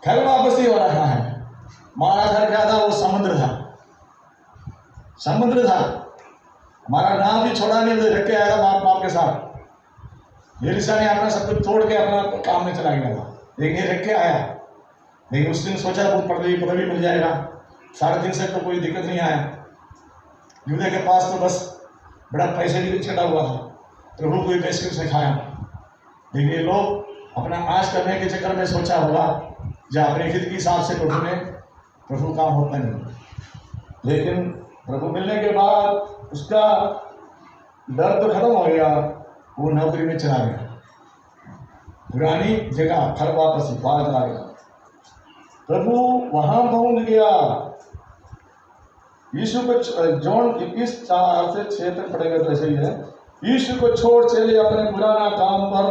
घर वापसी हो रहा है। हमारा घर क्या था, वो समुद्र था, समुद्र था। हमारा नाम भी छोड़ा नहीं, रख के आया था बाप बाप के साथ। एलिशा ने अपना सब कुछ तोड़ के अपना काम में चला गया था, लेकिन ये रख के आया। लेकिन उस दिन सोचा बहुत पदवी मिल जाएगा, 3.5 से तो कोई दिक्कत नहीं आया। यूदा के पास तो बस बड़ा पैसे भी चढ़ा हुआ था, प्रभु को पैसे उसने खाया। लेकिन ये लोग अपना आश करने के चक्कर में सोचा होगा, या अपने हित के हिसाब से प्रभु काम होता नहीं। लेकिन प्रभु मिलने के बाद उसका डर तो खत्म हो गया, वो नौकरी में चला गया, पुरानी जगह घर वापस बाहर चला गया। प्रभु वहां पहुंच गया। यीशु को जॉन 21:4 से 6 तक पढ़ेगा तो ऐसे ही है। यीशु को छोड़ चले अपने पुराना काम पर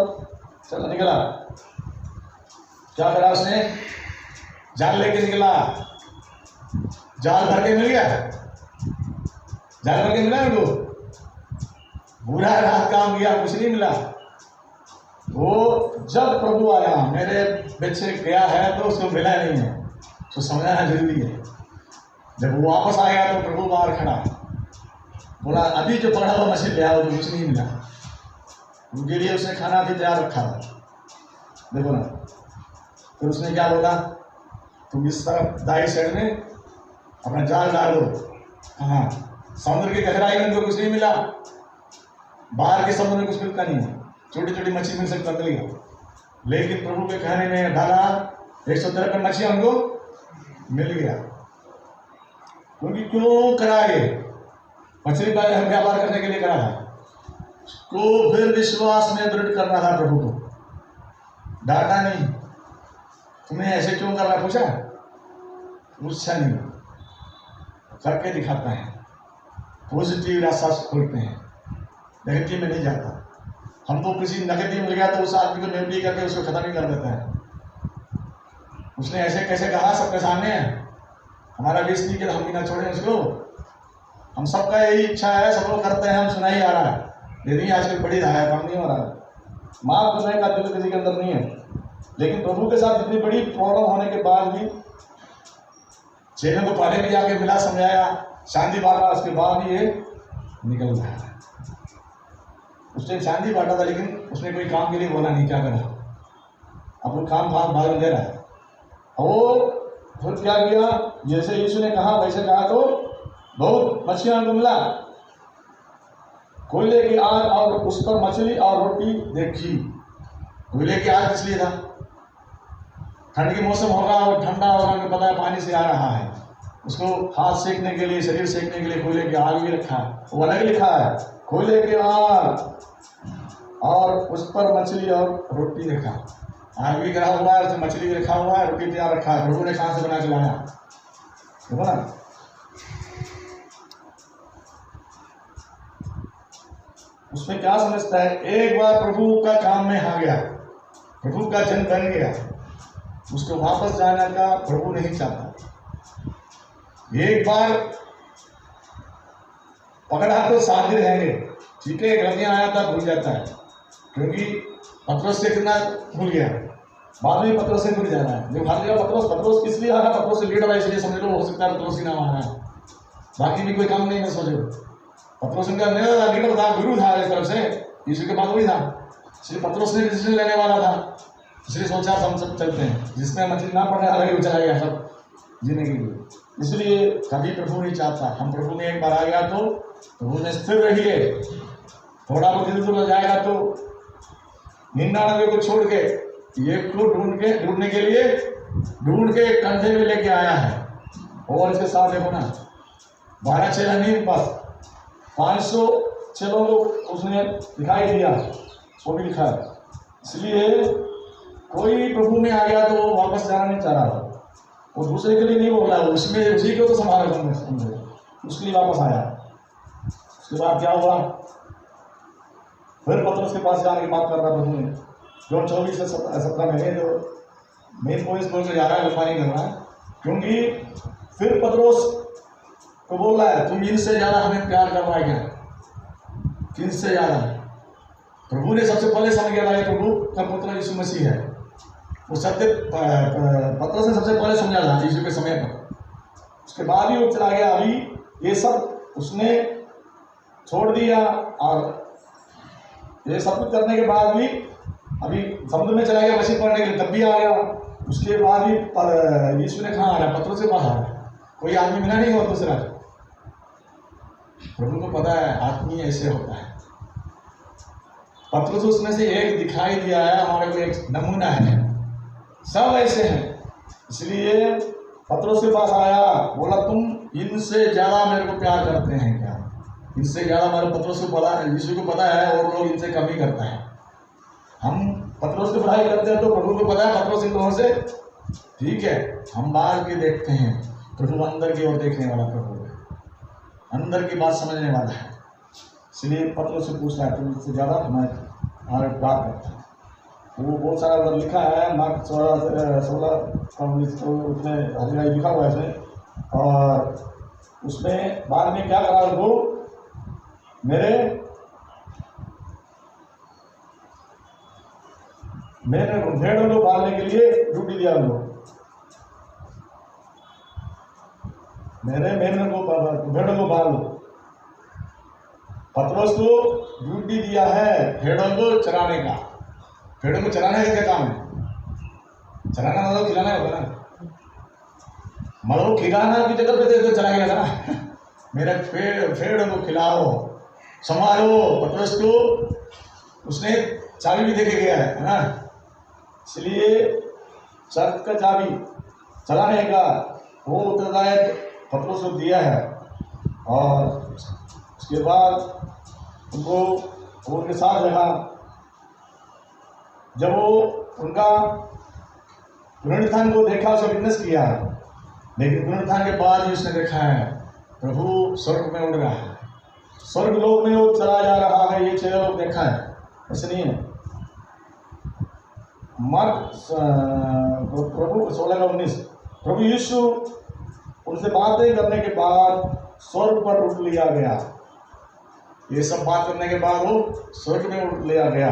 चला निकला। क्या करा उसने, जाल लेके निकला। जाल भर के मिल गया, जाल भर के मिला उनको, पूरा रात काम किया, कुछ नहीं मिला। वो जब प्रभु आया, मेरे बच्चे गया है तो उसको मिला नहीं है, तो समझाना जरूरी है। जब वो वापस आएगा तो प्रभु बाहर खड़ा, बोला अभी जो पड़ा हुआ मछली ले आओ, तो कुछ नहीं मिला। उनके लिए उसने खाना भी तैयार रखा था, देखो ना। फिर उसने क्या बोला, तुम इस तरफ दाई साइड में अपना जाल डाल दो। कहाँ, समुद्र की गहराई में तो कुछ नहीं मिला, बाहर के समुद्र में कुछ मिलता नहीं है, छोटी छोटी मछली मिल सकता, मिल गया। लेकिन प्रभु के कहने में डाला, 113 मछली हमको मिल गया। क्योंकि क्यों करा ये, मछली का हम व्यापार करने के लिए करा था, को फिर विश्वास में दृढ़ करना था। प्रभु को डांटा नहीं, तुम्हें ऐसे क्यों कर रहा, पूछा नहीं, करके दिखाता है। पॉजिटिव रास्ता खोलते हैं, नेगेटिव में नहीं जाता। हम तो किसी नेगेटिव मिल गया तो उस आदमी को नेगेटिव करके उसको खत्म ही कर देता है। उसने ऐसे कैसे कहा सबके सामने, हमारा बेइज्जती नहीं किया, हम भी ना छोड़ें उसको। हम सबका यही इच्छा है, सब लोग करते हैं, हम सुना ही आ रहा है, लेकिन आजकल बड़ी रहा है, काम नहीं हो रहा है। माफ करने का दिल किसी के अंदर नहीं है। लेकिन प्रभु के साथ इतनी बड़ी प्रॉब्लम होने के बाद भी चेलों को पहले भी जाके मिला, समझाया, शांति बांटा, उसके बाद भी ये निकल रहा है। उसने शांति बांटा था, लेकिन उसने कोई काम के लिए बोला नहीं, क्या करा, अब वो काम भाग दे रहा है। वो फिर क्या किया, जैसे यीशु ने कहा वैसे कहा तो बहुत मछलियां को मिला। कोयले की आग और उस पर मछली और रोटी देखी। कोयले की आग इसलिए था, ठंड के मौसम होगा और ठंडा होगा, हमें पता है पानी से आ रहा है, उसको हाथ सेकने के लिए, शरीर सेकने के लिए कोयले की आग भी रखा है। वो अलग लिखा है, कोयले की आग और उस पर मछली और रोटी रखा। आग भी गिरा हुआ है, उसमें मछली भी रखा हुआ है, रोटी तैयार रखा है। प्रभु ने कहाँ से बना के लाया, देखो ना। उसमें क्या समझता है, एक बार प्रभु का काम में आ गया, प्रभु का जन बन गया, उसको वापस जाने का प्रभु नहीं चाहता। एक बार पकड़ा तो साथ ही रहेंगे, ठीक है। गलतियां आया था, भूल जाता है, क्योंकि पत्रोस से कितना भूल गया, बाद में पत्रोस से भूल जाना है। जो भाग गया पत्रोस किस लिए आ रहा, पत्रोस से लीडर है इसलिए समझ लो, हो सकता है पत्रोस ही नाम आ रहा है, बाकी भी कोई काम नहीं है। सोचो पत्रोस का लीडर था, गुरु था एक तरफ से, यीशु के बाद वही था, इसलिए पत्रोस ने डिसीजन लेने वाला था, इसलिए सोचा हम सब चलते हैं, जिसमें मछली ना पड़ने अलग ही चला गया सब जीने के लिए। इसलिए कभी प्रभु नहीं चाहता, हम प्रभु में एक बार आ गया तो प्रभु में स्थिर रहिए। थोड़ा बहुत इधर उधर जाएगा तो 99 को छोड़ के एक को ढूंढने के लिए ढूंढ के कंधे में लेके आया है। और इसके साथ देखो ना, 12 चेला नहीं, बस 500 चेलों को उसने दिखाई दिया, वो भी लिखा है। इसलिए कोई प्रभु में आ गया तो वो वापस जाना नहीं चाह रहा था, वो दूसरे के लिए नहीं बोल रहा है, उसमें उसी को तो संभाला समझे, उसके लिए वापस आया। उसके बाद क्या हुआ, फिर पत्रोस के पास जाने की बात कर रहा प्रभु ने, जो 24 से 17 में जो मेन पॉइंट बोल के जा रहा है, लंबा नहीं कर रहा है, क्योंकि फिर पत्रोस को बोल रहा है, तुम इनसे ज्यादा हमें प्यार कर रहा है क्या, किनसे ज्यादा। प्रभु ने सबसे पहले समझ गया था प्रभु का पुत्र यीशु मसीह है, वो सत्य पत्रोस ने सबसे पहले समझा था यीशु के समय पर। उसके बाद ही वो चला गया, अभी ये सब उसने छोड़ दिया, और ये सब कुछ करने के बाद भी अभी समुद्र में चला गया मछली पकड़ने के लिए, तब भी आ गया। उसके बाद भी यीशु ने कहाँ आ रहा, पत्रोस के पास आ रहा, कोई आदमी मिला नहीं हुआ दूसरा। प्रभु को पता है आदमी ऐसे होता है, पत्रोस उसमें से एक दिखाई दिया है, हमारे को एक नमूना है, सब ऐसे हैं। इसलिए पत्रोस के पास आया, बोला तुम इनसे ज्यादा मेरे को प्यार करते हैं क्या, इनसे ज्यादा हमारे पत्रोस को पता है, यीशु को पता है, और लोग इनसे कम ही करता है। हम पत्रोस की पढ़ाई करते हैं तो प्रभु को पता है पत्रोस इन लोगों से ठीक है, हम बाहर के देखते हैं, प्रभु अंदर की ओर देखने वाला प्रभु है, अंदर की बात समझने वाला है। इसलिए पत्रोस से पूछ रहा है, तुम इससे ज्यादा हमारे बात करता है। वो बहुत सारा उधर लिखा है, मार्क 16 उसमें हरियाई लिखा हुआ है इसमें, और उसमें बाद में क्या करा, वो मेरे भेड़ों को पालने के लिए ड्यूटी दिया उनको, मेरे भेड़ों को पाल लो। पत्रोस को ड्यूटी दिया है भेड़ों को चराने का। भेड़ों को चराने का क्या काम है, चराना मतलब खिलाना होगा ना, मतलब खिलाना की जगह पे तो चलाएगा ना मेरा भेड़ों को खिलाओ, संभालो। पत्रोस को उसने चाबी भी देके गया है ना, इसलिए चर्च का चाबी चलाने का वो उत्तरदायित्व पत्रोस को दिया है। और उसके बाद उनको उनके साथ रहा, जब वो उनका पुनरुत्थान को देखा, उसका विटनेस किया, लेकिन पुनरुत्थान के बाद ही उसने देखा है प्रभु स्वर्ग में उड़ रहा है, स्वर्ग लोक में वो चला जा रहा है, ये 6 लोग देखा है, ऐसे नहीं है। मार्क प्रभु 16:19, प्रभु यीशु उनसे बातें करने के बाद स्वर्ग पर उठ लिया गया। ये सब बात करने के बाद वो स्वर्ग में उठ लिया गया,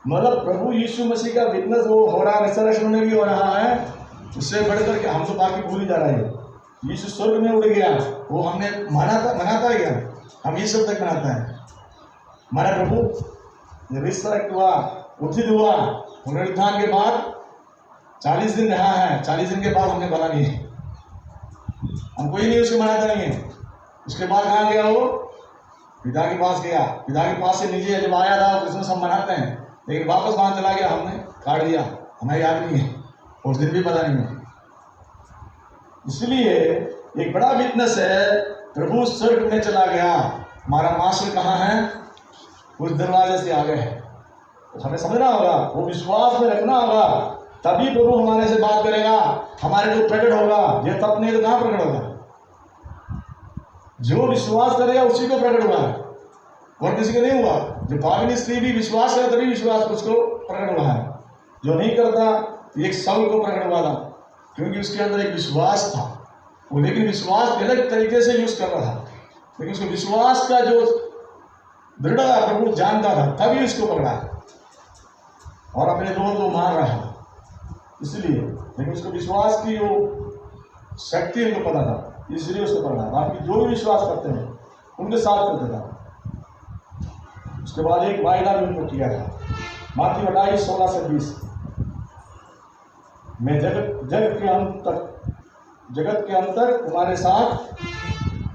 मतलब प्रभु यीशु मसीह का विटनेस वो हो रहा है, रिसरेक्शन में भी हो रहा है। उससे बढ़कर के हम तो बाकी भूल ही जा रहे हैं, यीशु स्वर्ग में उड़ गया, वो हमने मनाता है क्या, हम ये सब तक मनाता है। हमारा प्रभु रिसरेक्ट हुआ, उत्थित हुआ, पुनरुत्थान के बाद 40 दिन रहा है, 40 दिन के बाद हमने बना नहीं है, हम कोई नहीं उसको मनाता नहीं है। उसके बाद कहाँ गया वो? पिता के पास गया। पिता के पास से नीचे जब आया था क्रिसमस हम मनाते हैं, लेकिन वापस वहाँ चला गया, हमने काट दिया, हमें याद नहीं है, उस दिन भी पता नहीं है। इसलिए एक बड़ा विटनेस है, प्रभु स्वर्ग में चला गया, हमारा मास्टर कहाँ है? उस दरवाजे से आगे है। तो हमें समझना होगा, वो विश्वास में रखना होगा, तभी प्रभु हमारे से बात करेगा, हमारे को प्रकट होगा। ये तब नहीं तो कहाँ प्रकट होगा? जो विश्वास करेगा उसी को प्रकट हुआ है, और किसी को नहीं हुआ। जो पागनी स्त्री भी विश्वास करे तभी विश्वास उसको प्रकट हुआ है, जो नहीं करता एक शाऊल को प्रकट हुआ था, क्योंकि उसके अंदर एक विश्वास था वो, लेकिन विश्वास गलत तरीके से यूज कर रहा था। लेकिन उसको विश्वास का जो दृढ़ता प्रभु जानता था, तभी उसको पकड़ा और अपने लोगों को मार रहा है। इसलिए लेकिन उसको विश्वास की वो शक्ति उनको पता था, इसलिए उसको पकड़ा। बाकी जो भी विश्वास करते हैं उनके साथ करते था। उसके बाद एक वायदा भी उनको किया था, मत्ती 28:16-20, मैं जगत के अंत तक तुम्हारे साथ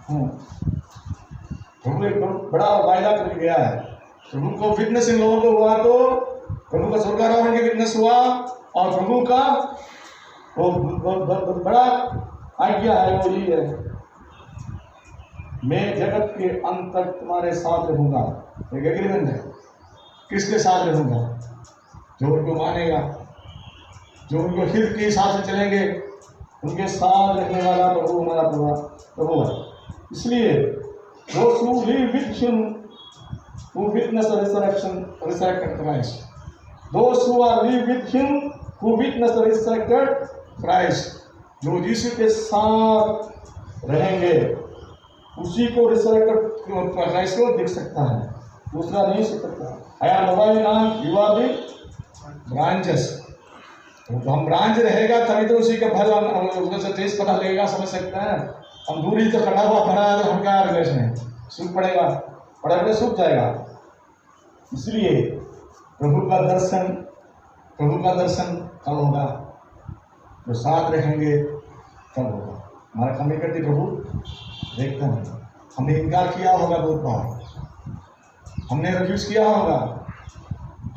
हूँ। प्रभु एक बड़ा वायदा करके गया है। प्रभु को विटनेस इन लोगों को हुआ, तो प्रभु का स्वर्गारोहण की विटनेस हुआ, और प्रभु का वो बड़ा आज्ञा है, वो ये है, मैं जगत के अंत तक तुम्हारे साथ रहूंगा। एक एग्रीमेंट है, किसके साथ रहूंगा? जो उनको मानेगा, जो उनको हित के हिसाब से चलेंगे, उनके साथ रहने वाला प्रभु हमारा प्रभु है। इसलिए those who live with him, who witness the resurrected Christ, those who are live with him, who witness the resurrected Christ, जो यीशु के साथ रहेंगे उसी को रिसरेक्टेड क्राइस्ट को देख सकता है, दूसरा नहीं देख सकता। I am the vine, you are the branches। तो हम ब्रांच रहेगा तभी तो उसी का फल उसमें से टेस्ट पता लगेगा, समझ सकते हैं। हम दूरी तो कटा हुआ भरा है, तो हम क्या रिलेशन है? सूख पड़ेगा, पड़े सूख जाएगा। इसलिए प्रभु का दर्शन कब होगा? जो साथ रहेंगे तब होगा। हमारा कमी करती प्रभु देखते हैं। हमने इनकार किया होगा बहुत बार, हमने रिफ्यूज किया होगा,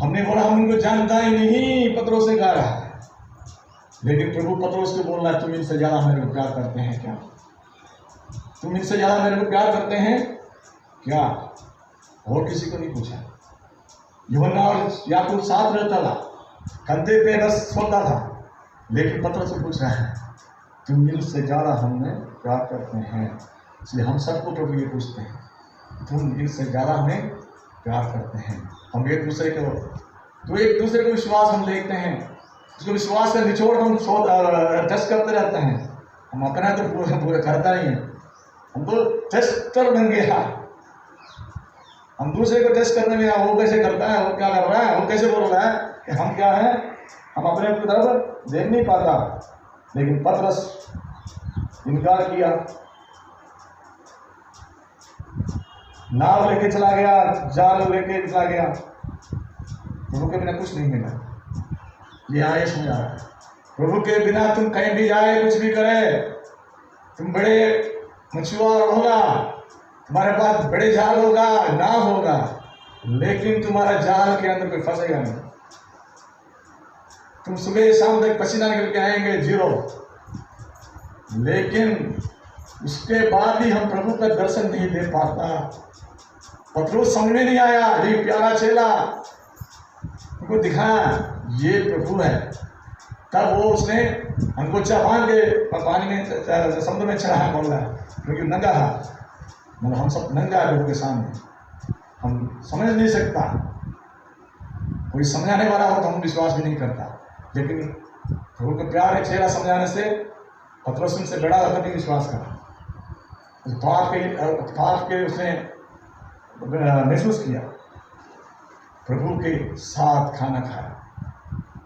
हमने बोला हम उनको जानता ही नहीं, पत्रोस से कहा है। लेकिन प्रभु पत्रोस को बोल रहा है, तुम इनसे ज़्यादा मेरे को प्यार करते हैं क्या? तुम इनसे ज़्यादा मेरे को प्यार करते हैं क्या? और किसी को नहीं पूछा। यूहन्ना और याकूब साथ रहता था, कंधे पे रस सोता था, लेकिन पत्रोस से पूछ रहा है, तुम इनसे ज़्यादा हमें प्यार करते हैं? इसलिए हम सबको प्रभु ये पूछते हैं, तुम इनसे ज़्यादा हमें प्यार करते हैं? हम एक दूसरे को विश्वास हम देखते हैं, उसको विश्वास का निचोड़ हम टेस्ट करते रहते हैं। हम अपना तो पूरा करता नहीं है, हम तो टेस्टर बन गया। हम दूसरे को टेस्ट करने में, वो कैसे करता है, वो क्या कर रहा है, वो कैसे बोल रहा है कि हम क्या है, हम अपने की तरफ देख नहीं पाता। लेकिन पतरस इनकार किया, नाव लेके चला गया, जाल लेके चला गया, प्रभु के बिना कुछ नहीं मिला। ये आयश में आ रहा है, प्रभु के बिना तुम कहीं भी जाए, कुछ भी करे, तुम बड़े मछुआरा होगा, तुम्हारे पास बड़े जाल होगा, नाव होगा, लेकिन तुम्हारा जाल के अंदर कोई फंसेगा नहीं। तुम सुबह शाम तक पसीना निकल के आएंगे, जीरो। लेकिन उसके बाद भी हम प्रभु का दर्शन नहीं दे पाता। पतरस समझ में नहीं आया, ये प्यारा चेला उनको दिखाया ये प्रभु है। तब वो उसने हमको चबान के पानी में, समुद्र में चढ़ाया, बोल रहा है, क्योंकि नंगा था, मतलब हम सब नंगा है प्रभु के सामने, हम समझ नहीं सकता। कोई समझाने वाला हो तो हम विश्वास भी नहीं करता, लेकिन प्रभु का प्यार है चेहरा समझाने से पतरस से बड़ा कभी विश्वास करा। पाप के उसने महसूस किया, प्रभु के साथ खाना खाया,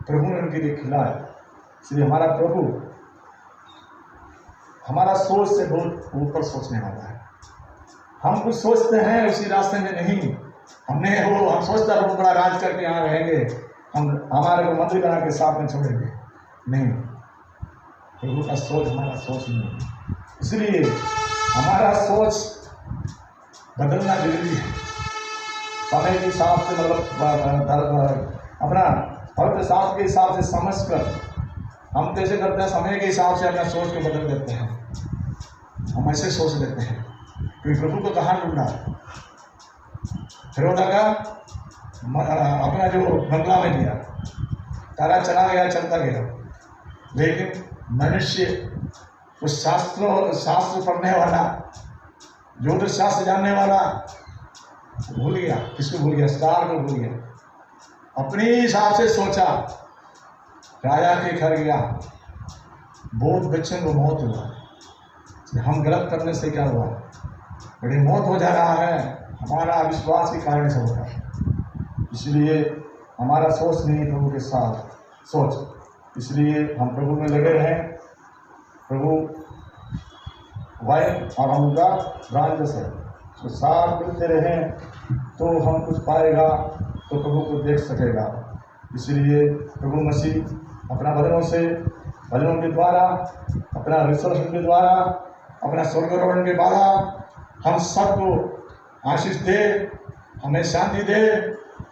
प्रभु ने उनके लिए खिलाया। इसलिए हमारा प्रभु हमारा सोच से बहुत ऊपर सोचने वाला है। हम कुछ सोचते हैं उसी रास्ते में नहीं, हम सोचता प्रभु बड़ा राज करके यहाँ रहेंगे, हम हमारे को मंदिर बना के साथ में छोड़ेंगे। नहीं, प्रभु का सोच हमारा सोच नहीं है। इसलिए हमारा सोच बदलना जरूरी है। समय के हिसाब से मतलब अपना पवित्र शास्त्र के हिसाब से समझ कर हम कैसे करते हैं, समय के हिसाब से अपना सोच को बदल देते हैं। हम ऐसे सोच लेते हैं कि प्रभु को कहाँ ढूंढा। फिरौदा का अपना जो बंगला में दिया, तारा चला गया, चलता गया, लेकिन मनुष्य उस शास्त्र पढ़ने वाला, ज्योतिष शास्त्र जानने वाला भूल गया। किसको भूल गया? स्टार को भूल गया। अपने हिसाब से सोचा, राजा के घर गया, बोध बच्चन को मौत हुआ। हम गलत करने से क्या हुआ? बड़ी मौत हो जा रहा है, हमारा विश्वास के कारण से होता है। इसलिए हमारा सोच नहीं प्रभु के साथ सोच। इसलिए हम प्रभु में लगे रहें। प्रभु वाइन और अमृता ब्रांड से तो साथ मिलते रहें, तो हम कुछ पाएगा, तो प्रभु को देख सकेगा। इसलिए प्रभु मसीह अपना भजनों के द्वारा, अपना रिसर्च के द्वारा, अपना स्वर्गारोहण के द्वारा हम सबको आशीष दे, हमें शांति दे,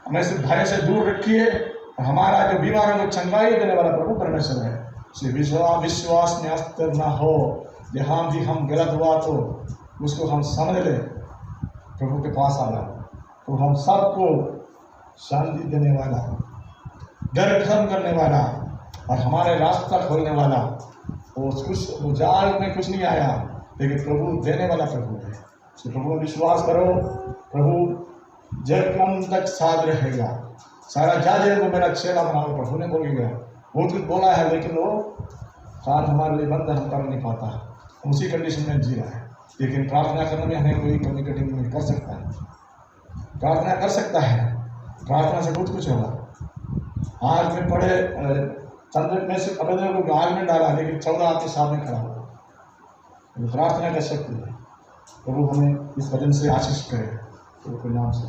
हमें से भय से दूर रखिए। और हमारा जो बीमारों को चंगाई देने वाला प्रभु परमेश्वर है, इसलिए विश्वास में अस्थिर ना हो। जहाँ भी हम गलत हुआ तो उसको हम समझ ले, प्रभु के पास आना, तो हम सबको शांति देने वाला, डर खत्म करने वाला और हमारे रास्ता खोलने वाला। वो जाल में कुछ नहीं आया, लेकिन प्रभु देने वाला प्रभु है। तो प्रभु में विश्वास करो, प्रभु जब कम तक साथ रहेगा। सारा जाजे को मेरा चेला बनाओ, प्रभु ने बोल गया। बहुत कुछ बोला है, लेकिन वो साथ हमारे लिए बंद हम कर नहीं पाता, उसी कंडीशन में जी रहा है। लेकिन प्रार्थना करने में हमें कोई कमी कठिन नहीं कर सकता है। प्रार्थना कर सकता है, प्रार्थना से बहुत कुछ होगा। आज में पढ़े चंद्र में से अबेदनगो को आग में डाला, लेकिन 14 आपके सामने खड़ा हुआ। प्रार्थना कर सकती है। प्रभु हमें इस वचन से आशीष करे, तो नाम से